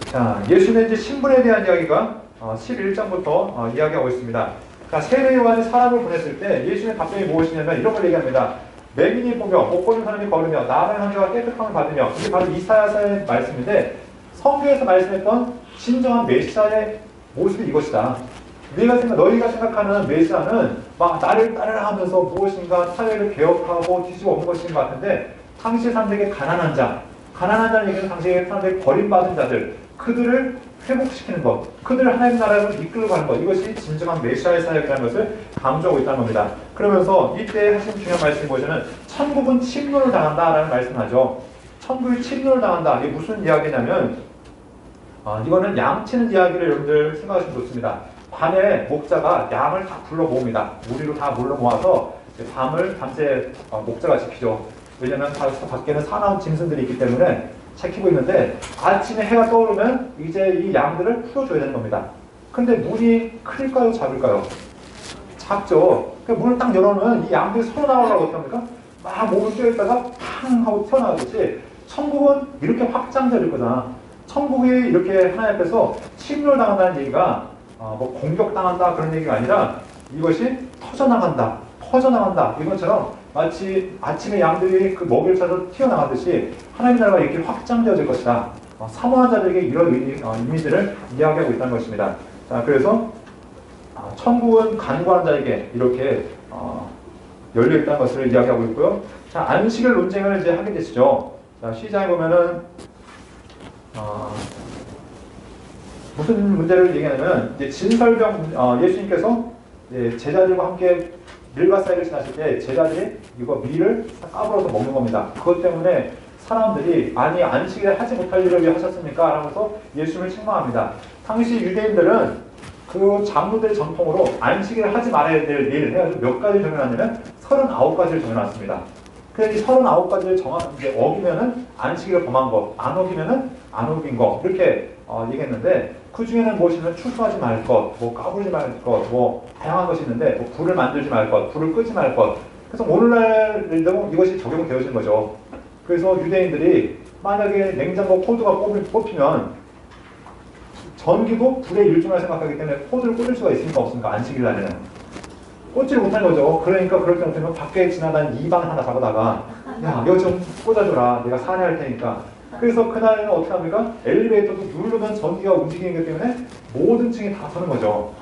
Speaker 1: 자, 예수님의 이제 신분에 대한 이야기가 11장부터 이야기하고 있습니다. 자, 세례 요한이 사람을 보냈을 때 예수님의 답변이 무엇이냐면 이런 걸 얘기합니다. 맹인이 보며 못 보는 사람이 걸으며 나라의 형제가 깨끗함을 받으며 이게 바로 이사야서의 말씀인데 성경에서 말씀했던 진정한 메시아의 모습이 이것이다. 너희가 생각하는 메시아는 막 나를 따르라 하면서 무엇인가 사회를 개혁하고 뒤집어 엎는 것인 것 같은데 당시 사람들에게 가난한 자는 얘기는 당시 사람들이 버림받은 자들 그들을 회복시키는 것, 그들을 하나님 나라로 이끌고 가는 것, 이것이 진정한 메시아의 사역이라는 것을 강조하고 있다는 겁니다. 그러면서 이때 하신 중요한 말씀이 뭐냐면 천국은 침노를 당한다라는 말씀을 하죠. 천국이 침노를 당한다. 이게 무슨 이야기냐면 이거는 양치는 이야기를 여러분들 생각하시면 좋습니다. 밤에 목자가 양을 다 불러 모읍니다. 무리로 다 몰러 모아서 밤새 목자가 지키죠. 왜냐하면 밖에는 사나운 짐승들이 있기 때문에 지키고 있는데 아침에 해가 떠오르면 이제 이 양들을 풀어줘야 되는 겁니다. 근데 문이 클까요? 작을까요? 작죠. 그러니까 문을 딱 열어놓으면 이 양들이 서로 나오려고 어떻게 합니까? 막 몸을 쬐있다가 팡 하고 튀어나오듯이 천국은 이렇게 확장될 거잖아. 천국이 이렇게 하나님 앞에서 침노를 당한다는 얘기가 뭐 공격당한다 그런 얘기가 아니라 이것이 터져나간다. 퍼져나간다. 이것처럼 마치 아침에 양들이 그 먹이를 찾아 튀어나가듯이 하나님의 나라가 이렇게 확장되어질 것이다. 사모한 자들에게 이런 이미지를 이야기하고 있다는 것입니다. 자, 그래서 천국은 간구하는 자에게 이렇게 열려 있다는 것을 이야기하고 있고요. 자, 안식일 논쟁을 이제 하게 되시죠. 자, 시장에 보면은 무슨 문제를 얘기하냐면 이제 진설병 예수님께서 제자들과 함께 밀과 쌀을 지나실 때 제자들이 이거 밀을 까불어서 먹는 겁니다. 그것 때문에 사람들이 아니 안식일에 하지 못할 일을 왜 하셨습니까? 라면서 예수님을 책망합니다. 당시 유대인들은 그 장로들의 전통으로 안식일을 하지 말아야 될 일 해가지고 몇 가지를 정해놨냐면 39가지를 정해놨습니다. 그래서 이 39가지를 이제 어기면은 안식일을 범한 거, 안 어기면은 안 어긴 거 이렇게 얘기했는데 그 중에는 무엇이냐면 추수하지 말 것, 뭐 까불지 말 것, 뭐 다양한 것이 있는데 뭐 불을 만들지 말 것, 불을 끄지 말 것. 그래서 오늘날도 이것이 적용되어진 거죠. 그래서 유대인들이 만약에 냉장고 코드가 뽑히면 전기도 불의 일종을 생각하기 때문에 코드를 꽂을 수가 있습니까? 없습니까? 안식일 날에는. 꽂지를 못한 거죠. 그러니까 그럴 때 되면 밖에 지나다니는 이방 하나 잡아다가 야, 이거 좀 꽂아줘라. 내가 사례할 테니까. 그래서 그날은 어떻게 합니까? 엘리베이터도 누르면 전기가 움직이기 때문에 모든 층이 다 서는 거죠.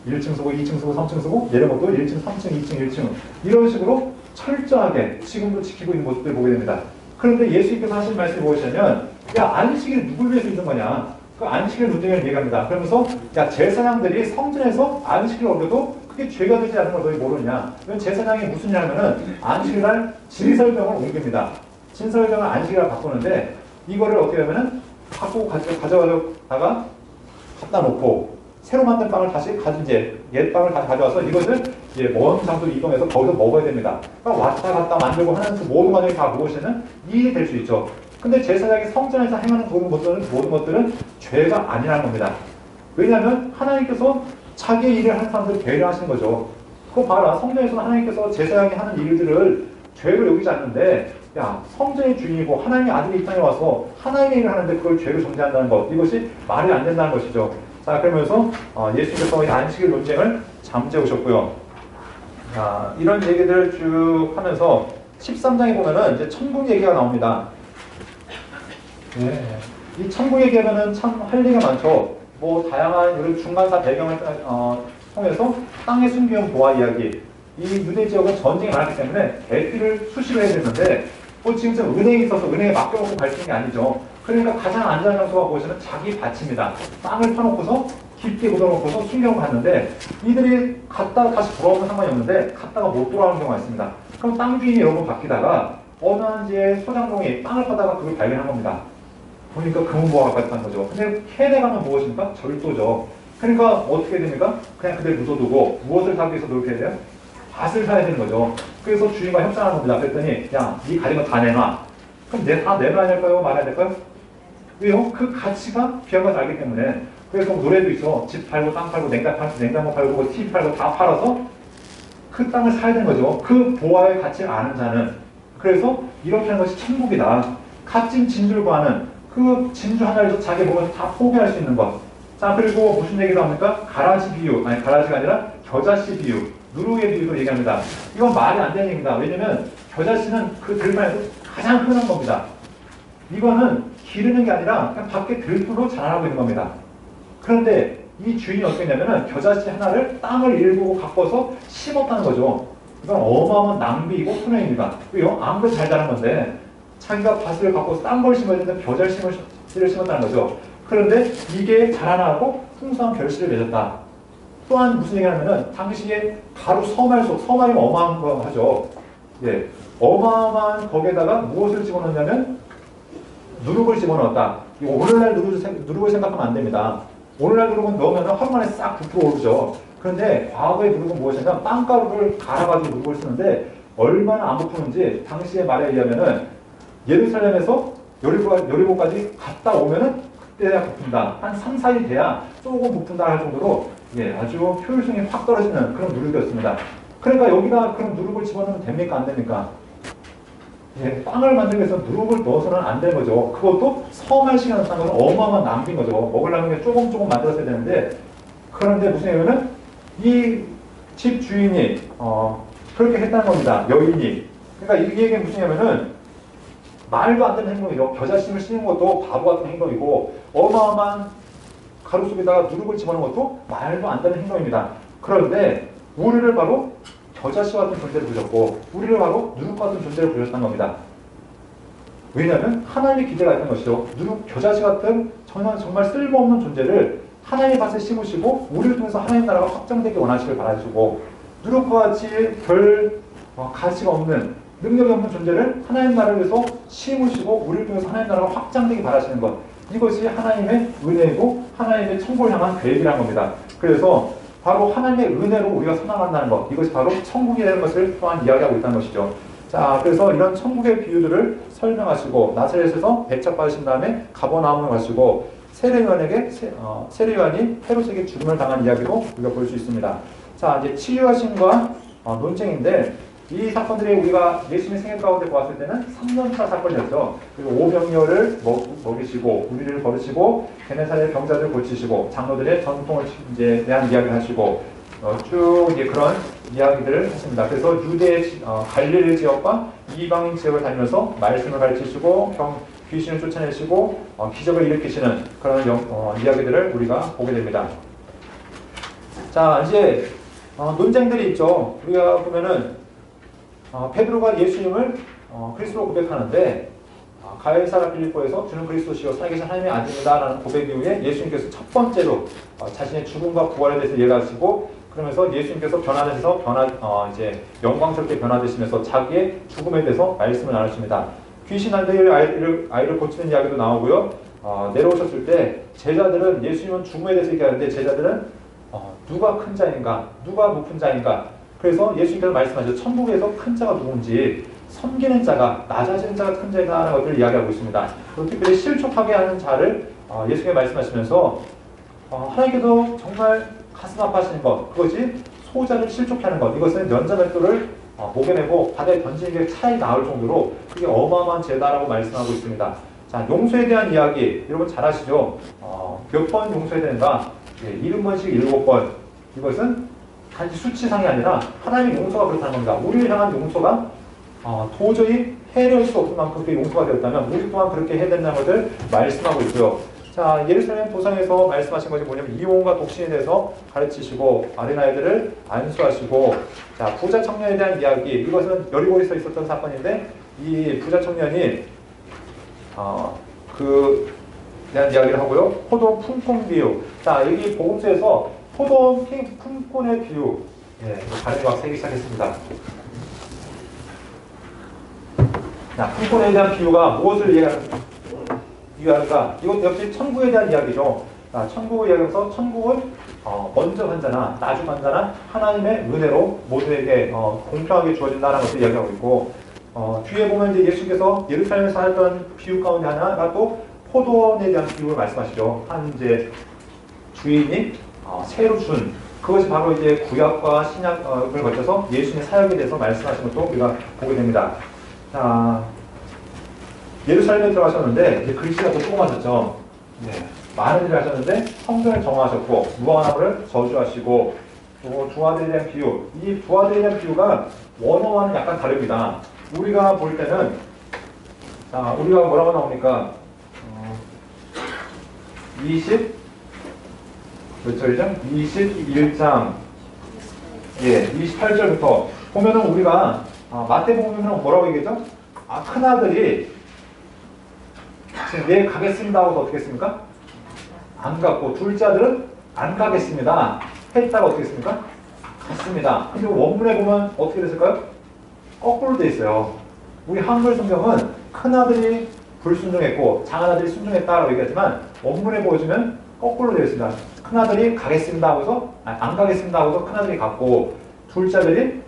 Speaker 1: 1층 쓰고 2층 쓰고 3층 쓰고 예를 것도 1층, 3층, 2층, 1층 이런 식으로 철저하게 지금도 지키고 있는 모습들을 보게 됩니다. 그런데 예수님께서 하신 말씀이 무엇이냐면 야, 안식일 누굴 위해서 있는 거냐? 그 안식일 논쟁을 얘기합니다. 그러면서 야, 제사장들이 성전에서 안식일을 어겨도 그게 죄가 되지 않는 걸 너희 모르냐? 이건 제사장이 무슨 일하면은 안식일 날 진설병을 옮깁니다. 진설병을 안식일날 바꾸는데 이거를 어떻게 하면은 갖고 가져가다가 갖다 놓고 새로 만든 빵을 다시 이제 옛 빵을 다시 가져와서 이것을 이제 먼 장소로 이동해서 거기서 먹어야 됩니다. 그러니까 왔다 갔다 만들고 하는 그 모든 과정이 다 무엇이냐면 일이 될 수 있죠. 근데 제사장이 성전에서 행하는 모든 것들은 죄가 아니라는 겁니다. 왜냐하면 하나님께서 자기의 일을 하는 사람들을 배려하시는 거죠. 그거 봐라. 성전에서는 하나님께서 제사장이 하는 일들을 죄로 여기지 않는데 야, 성전의 주인이고 하나님의 아들이 이 땅에 와서 하나님의 일을 하는데 그걸 죄로 정죄한다는 것, 이것이 말이 안 된다는 것이죠. 자, 그러면서 예수님께서 이 안식일 논쟁을 잠재우셨고요. 자, 이런 얘기들을 쭉 하면서 13장에 보면은 이제 천국 얘기가 나옵니다. 네. 이 천국 얘기하면은 참 할 얘기가 많죠. 뭐 다양한 이런 중간사 배경을 통해서 땅에 숨겨온 보화 이야기. 이 유대 지역은 전쟁이 많았기 때문에 대피를 수시로 해야 되는데 지금 은행에 있어서 은행에 맡겨놓고 갈 수 있는 게 아니죠. 그러니까 가장 안전한 장소가 무엇이냐면 자기 밭입니다. 땅을 파놓고서 깊게 묻어놓고서 숨겨놓고 갔는데 이들이 갔다가 다시 돌아오면 상관이 없는데 갔다가 못 돌아오는 경우가 있습니다. 그럼 땅 주인이 여러 번 바뀌다가 어느 한지에 소장농이 땅을 파다가 그걸 발견한 겁니다. 보니까 금은보화가 같다는 거죠. 근데 캐내 가면 무엇입니까? 절도죠. 그러니까 어떻게 됩니까? 그냥 그대로 묻어두고 무엇을 사기 위해서 노력해야 돼요? 밭을 사야 되는 거죠. 그래서 주인과 협상하는 겁니다. 그랬더니 야, 네 가진 거 다 내놔. 그럼 다 내놔야 될까요? 말아야 될까요? 왜요? 그 가치가 귀한 것을 알기 때문에. 그래서 노래도 있어. 집 팔고 땅 팔고 냉장고 팔고 TV 팔고 다 팔아서 그 땅을 사야 되는 거죠. 그 보화의 가치를 아는 자는. 그래서 이렇게 하는 것이 천국이다. 값진 진주를 구하는 그 진주 하나에서 자기 몸을 다 포기할 수 있는 것. 자, 그리고 무슨 얘기도 합니까? 가라지 비유. 아니, 가라지가 아니라 겨자씨 비유. 누룩의 비유도 얘기합니다. 이건 말이 안 되는 얘기입니다. 왜냐면 겨자씨는 그 들판에서 가장 흔한 겁니다. 이거는 기르는 게 아니라 그냥 밖에 들풀로 자라나고 있는 겁니다. 그런데 이 주인이 어떻게 했냐면은 겨자씨 하나를 땅을 일구고 바꿔서 심었다는 거죠. 이건 어마어마한 낭비이고 손해입니다. 왜요? 아무래도 잘 자란 건데 자기가 밭을 바꿔서 딴 걸 심어야 되는데 겨자씨를 심었다는 거죠. 그런데 이게 자라나고 풍성한 결실을 맺었다. 또한 무슨 얘기를 하냐면은 당시에 가루 서말이 어마어마한 거 하죠. 예, 어마어마한 거기에다가 무엇을 집어넣냐면 누룩을 집어넣었다. 오늘날 누룩을 생각하면 안 됩니다. 오늘날 누룩은 넣으면 하루 만에 싹 부풀어 오르죠. 그런데 과거의 누룩은 무엇이냐면 빵가루를 갈아가지고 누룩을 쓰는데 얼마나 안 부푸는지 당시의 말에 의하면은 예루살렘에서 여리고까지 갔다 오면은 그때야 부푼다. 한 3, 4일 돼야 조금 부푼다 할 정도로 예, 아주 효율성이 확 떨어지는 그런 누룩이었습니다. 그러니까 여기다 그런 누룩을 집어넣으면 됩니까? 안 됩니까? 예, 빵을 만들기 위해서 누룩을 넣어서는 안 되는 거죠. 그것도 서말 시간을 쓰는 건 어마어마한 낭비인 거죠. 먹으려면 조금 만들었어야 되는데, 그런데 무슨 얘기냐면 이 집 주인이 그렇게 했다는 겁니다. 여인이. 그러니까 이 얘기는 무슨냐면은 말도 안 되는 행동이죠. 겨자씨를 씌는 것도 바보 같은 행동이고 어마어마한 가루 속에다가 누룩을 집어넣은 것도 말도 안 되는 행동입니다. 그런데 우리를 바로 겨자씨 같은 존재를 부르셨고 우리를 바로 누룩 같은 존재를 부르셨다는 겁니다. 왜냐하면 하나님의 기대가 있는 것이죠. 누룩, 겨자씨 같은 정말 쓸모없는 존재를 하나님의 밭에 심으시고 우리를 통해서 하나님 나라가 확장되기 원하시길 바라시고 누룩과 같이 별 가치가 없는 능력이 없는 존재를 하나님 나라를 위해서 심으시고 우리를 통해서 하나님 나라가 확장되기 바라시는 것, 이것이 하나님의 은혜이고 하나님의 천국을 향한 계획이라는 겁니다. 그래서 바로 하나님의 은혜로 우리가 살아간다는 것, 이것이 바로 천국이라는 것을 또한 이야기하고 있다는 것이죠. 자, 그래서 이런 천국의 비유들을 설명하시고 나사렛에서 배척받으신 다음에 가버나움을 가시고 세례요한이 헤롯에게 죽음을 당한 이야기도 우리가 볼 수 있습니다. 자, 이제 치유하심과 논쟁인데 이 사건들이 우리가 예수님의 생애 가운데 보았을 때는 3년차 사건이었죠. 그리고 오병이어를 먹이시고 우리를 버리시고 게네사렛 병자들을 고치시고 장로들의 전통을 이제 대한 이야기를 하시고 쭉 이제 그런 이야기들을 했습니다. 그래서 유대 갈릴리 지역과 이방인 지역을 다니면서 말씀을 가르치시고 귀신을 쫓아내시고 기적을 일으키시는 그런 이야기들을 우리가 보게 됩니다. 자, 이제 논쟁들이 있죠. 우리가 보면은 베드로가 예수님을 그리스도로 고백하는데 가이사랴 필리포에서 주는 그리스도시요 살아계신 하나님의 아들이다 라는 고백 이후에 예수님께서 첫 번째로 자신의 죽음과 부활에 대해서 얘기하시고 그러면서 예수님께서 변화되셔서 이제 영광스럽게 변화되시면서 자기의 죽음에 대해서 말씀을 나누십니다. 귀신 안 들린 아이를 고치는 이야기도 나오고요. 내려오셨을 때 제자들은 예수님은 죽음에 대해서 얘기하는데 제자들은 누가 큰 자인가, 누가 높은 자인가. 그래서 예수님께서 말씀하셨죠. 천국에서 큰 자가 누군지 섬기는 자가, 낮아지는 자가 큰 자가 하는 것들을 이야기하고 있습니다. 특별히 실족하게 하는 자를 예수님께서 말씀하시면서 하나님께서 정말 가슴 아파하시는 것, 그것이 소자를 실족해 하는 것, 이것은 연자맷돌을 목에 메고 바다에 던지는 게 차이 나올 정도로 그게 어마어마한 죄다라고 말씀하고 있습니다. 자, 용서에 대한 이야기 여러분 잘 아시죠? 몇 번 용서해야 되는가? 70번씩 7번. 이것은 단지 수치상이 아니라 하나님의 용서가 그렇다는 겁니다. 우리를 향한 용서가 도저히 해낼 수 없을 만큼 그게 용서가 되었다면 우리 또한 그렇게 해야 된다는 것을 말씀하고 있고요. 자, 예루살렘 도상에서 말씀하신 것이 뭐냐면 이혼과 독신에 대해서 가르치시고 어린아이들을 안수하시고, 자, 부자 청년에 대한 이야기, 이것은 여리고에서 있었던 사건인데 이 부자 청년이 그 대한 이야기를 하고요. 포도 품꾼 비유. 자, 여기 복음서에서 포도 품꾼의 비유, 발음이 막 새기 시작했습니다. 자, 품꾼에 대한 비유가 무엇을 이해하는가? 이것 역시 천국에 대한 이야기죠. 천국을 이야기해서 천국은 먼저 간 자나 나중 간 자나 하나님의 은혜로 모두에게 공평하게 주어진다는 것을 이야기하고 있고, 뒤에 보면 이제 예수께서 예루살렘에서 하였던 비유 가운데 하나가 또 포도원에 대한 비유를 말씀하시죠. 한 이제 주인이 새로 준, 그것이 바로 이제 구약과 신약을 거쳐서 예수님의 사역에 대해서 말씀하신 것도 우리가 보게 됩니다. 자, 예루살렘에 들어가셨는데 이제 글씨가 더 조그마졌죠. 많은 일을 하셨는데 성전을 정화하셨고 무화과나무를 저주하시고 또 두 아들에 대한 비유, 이 두 아들에 대한 비유가 원어와는 약간 다릅니다. 우리가 볼 때는, 자, 우리가 뭐라고 나옵니까? 21장 28절부터 보면은 우리가 마태복음에는 뭐라고 얘기했죠? 큰아들이 네 가겠습니다 하고서 어떻게 했습니까? 안 갔고, 둘째 아들은 안 가겠습니다 했다가 어떻게 했습니까? 갔습니다. 근데 원문에 보면 어떻게 됐을까요? 거꾸로 돼 있어요. 우리 한글 성경은 큰아들이 불순종했고 장한아들이 순종했다라고 얘기하지만 원문에 보여주면 거꾸로 되어 있습니다. 큰아들이 가겠습니다 하고서 안 가겠습니다 하고서 큰아들이 갔고, 둘째 아들이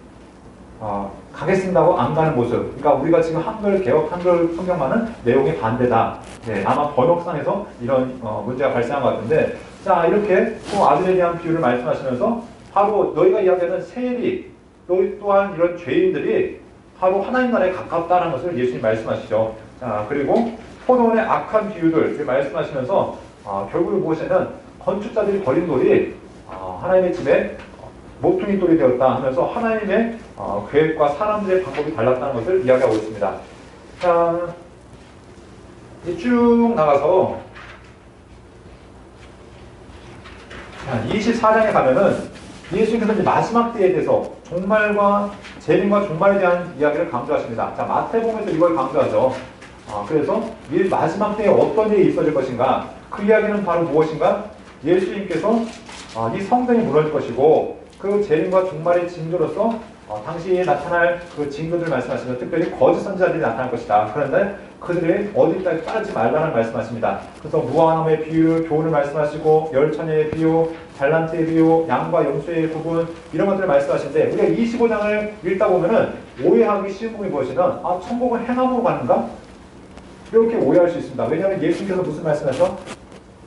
Speaker 1: 가겠습니다 하고 안 가는 모습. 그러니까 우리가 지금 개혁 한글 성경만은 내용이 반대다. 아마 번역상에서 이런 문제가 발생한 것 같은데, 자, 이렇게 또 아들에 대한 비유를 말씀하시면서 바로 너희가 이야기하는 세리, 너희 또한 이런 죄인들이 바로 하나님 나라에 가깝다는 것을 예수님 말씀하시죠. 자, 그리고 포도원의 악한 비유들 말씀하시면서 결국 무엇이냐면 건축자들이 버린 돌이 하나님의 집에 모퉁이 돌이 되었다 하면서 하나님의 계획과 사람들의 방법이 달랐다는 것을 이야기하고 있습니다. 자, 쭉 나가서 24장에 가면은 예수님께서 이제 마지막 때에 대해서 종말과 재림과 종말에 대한 이야기를 강조하십니다. 자, 마태복음에서 이걸 강조하죠. 그래서 이 마지막 때에 어떤 일이 있어질 것인가? 그 이야기는 바로 무엇인가? 예수님께서 이 성전이 무너질 것이고 그 재림과 종말의 징조로서 당시에 나타날 그 징조들 말씀하시면 특별히 거짓 선지자들이 나타날 것이다. 그런데 그들이 어디까지 따르지 말라는 말씀하십니다. 그래서 무화과나무의 비유, 교훈을 말씀하시고 열처녀의 비유, 달란트의 비유, 양과 염소의 구분 이런 것들을 말씀하시는데 우리가 25장을 읽다 보면은 오해하기 쉬운 부분이 무엇이냐면 천국은 행함으로 가는가? 이렇게 오해할 수 있습니다. 왜냐하면 예수님께서 무슨 말씀하셔?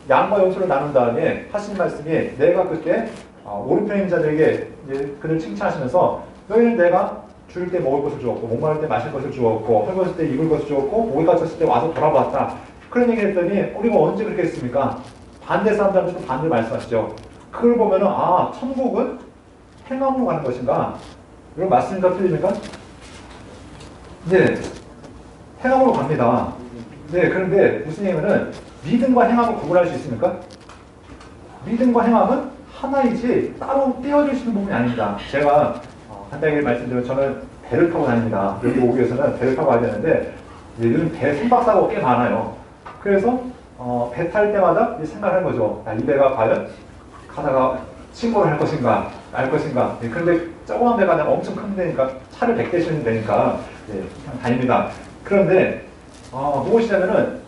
Speaker 1: 양과 염소를 나눈 다음에 하신 말씀이 내가 그때 오른편에 있는 자들에게 이제 그들 칭찬하시면서 너희는 내가 줄일 때 먹을 것을 주었고 목마를 때 마실 것을 주었고 헐벗을 때 입을 것을 주었고 목이 갇혔을 때 와서 돌아보았다. 그런 얘기를 했더니 우리가 언제 그렇게 했습니까? 반대 사람들한테도 반대로 말씀하시죠. 그걸 보면은 천국은 행함으로 가는 것인가? 이런 말씀인가 틀립니까? 네, 행함으로 갑니다. 네, 그런데 무슨 얘기냐면은 믿음과 행함을 구분할 수 있습니까? 믿음과 행함은 하나이지 따로 떼어질 수 있는 부분이 아닙니다. 제가 간단하게 말씀드리면 저는 배를 타고 다닙니다. 여기 오기 위해서는 배를 타고 가야 되는데 요즘 배 선박사고 꽤 많아요. 그래서 배 탈 때마다 생각하는 거죠. 이 배가 과연 가다가 침몰을 할 것인가 알 것인가. 그런데 조그만 배가 아니라 엄청 큰 배니까 차를 100대 싣는 배니까 그냥 다닙니다. 그런데 무엇이냐면은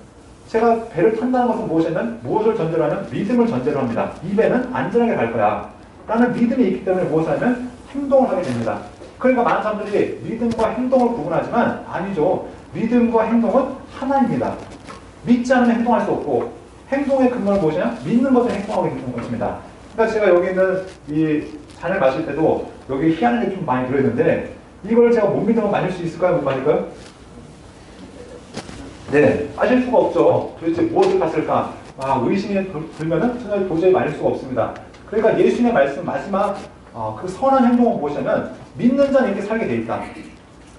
Speaker 1: 제가 배를 탄다는 것은 무엇이냐면 무엇을 전제로 하면 믿음을 전제로 합니다. 이 배는 안전하게 갈 거야 라는 믿음이 있기 때문에 무엇을 하면 행동을 하게 됩니다. 그러니까 많은 사람들이 믿음과 행동을 구분하지만 아니죠. 믿음과 행동은 하나입니다. 믿지 않으면 행동할 수 없고 행동의 근거는 무엇이냐? 믿는 것을 행동하고 있는 것입니다. 그러니까 제가 여기 있는 이 잔을 마실 때도 여기 희한한 게 좀 많이 들어있는데 이걸 제가 못 믿으면 마실 수 있을까요? 못 마실까요? 네, 마실 수가 없죠. 도대체 무엇을 봤을까? 의심이 들면은 도저히 마실 수가 없습니다. 그러니까 예수님의 말씀 마지막 그 선한 행동은 무엇이냐면 믿는 자는 이렇게 살게 돼 있다.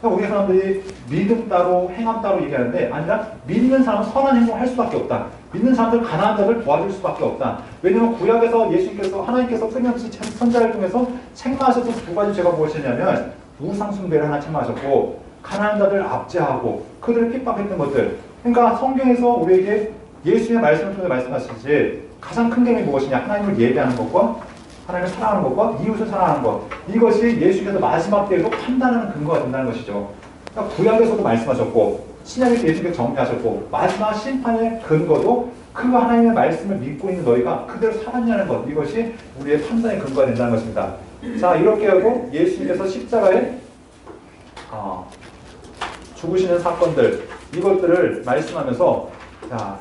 Speaker 1: 그러니까 우리 사람들이 믿음 따로 행함 따로 얘기하는데 아니라 믿는 사람은 선한 행동을 할 수밖에 없다. 믿는 사람들 가난한 자들 도와줄 수밖에 없다. 왜냐하면 구약에서 예수님께서 하나님께서 끊임없이 선자를 통해서 책망하셨던 두 가지 죄가 무엇이냐면 우상 숭배를 하나 책망하셨고 가난한 자들 압제하고 그들을 핍박했던 것들. 그러니까 성경에서 우리에게 예수님의 말씀을 통해 말씀하시지 가장 큰 계명이 무엇이냐? 하나님을 예배하는 것과 하나님을 사랑하는 것과 이웃을 사랑하는 것. 이것이 예수께서 마지막 때에도 판단하는 근거가 된다는 것이죠. 그러니까 구약에서도 말씀하셨고 신약에서 예수께서 정리하셨고 마지막 심판의 근거도 그 하나님의 말씀을 믿고 있는 너희가 그대로 살았냐는 것. 이것이 우리의 판단의 근거가 된다는 것입니다. 자, 이렇게 하고 예수님께서 십자가에 죽으시는 사건들 이것들을 말씀하면서 자,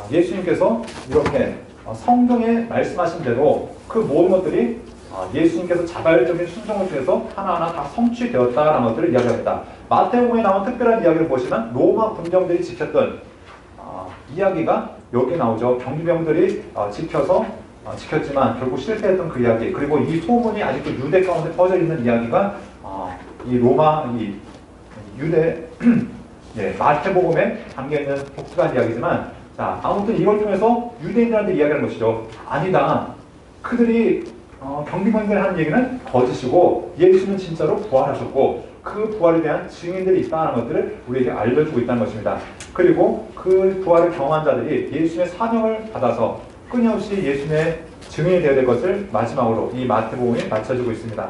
Speaker 1: 예수님께서 이렇게 성경에 말씀하신 대로 그 모든 것들이 예수님께서 자발적인 순종을 통해서 하나하나 다 성취되었다라는 것들을 이야기합니다. 마태복음에 나온 특별한 이야기를 보시면 로마 군병들이 지켰던 이야기가 여기 나오죠. 경비병들이 지켰지만 결국 실패했던 그 이야기. 그리고 이 소문이 아직도 유대 가운데 퍼져 있는 이야기가 이 로마 유대 마태복음에 담겨있는 독특한 이야기지만 자, 아무튼 이걸 통해서 유대인들한테 이야기하는 것이죠. 아니다. 그들이 경비병들이 하는 얘기는 거짓이고 예수는 진짜로 부활하셨고 그 부활에 대한 증인들이 있다는 것들을 우리에게 알려주고 있다는 것입니다. 그리고 그 부활을 경험한 자들이 예수님의 사명을 받아서 끊임없이 예수님의 증인이 되어야 될 것을 마지막으로 이 마태복음이 맞춰주고 있습니다.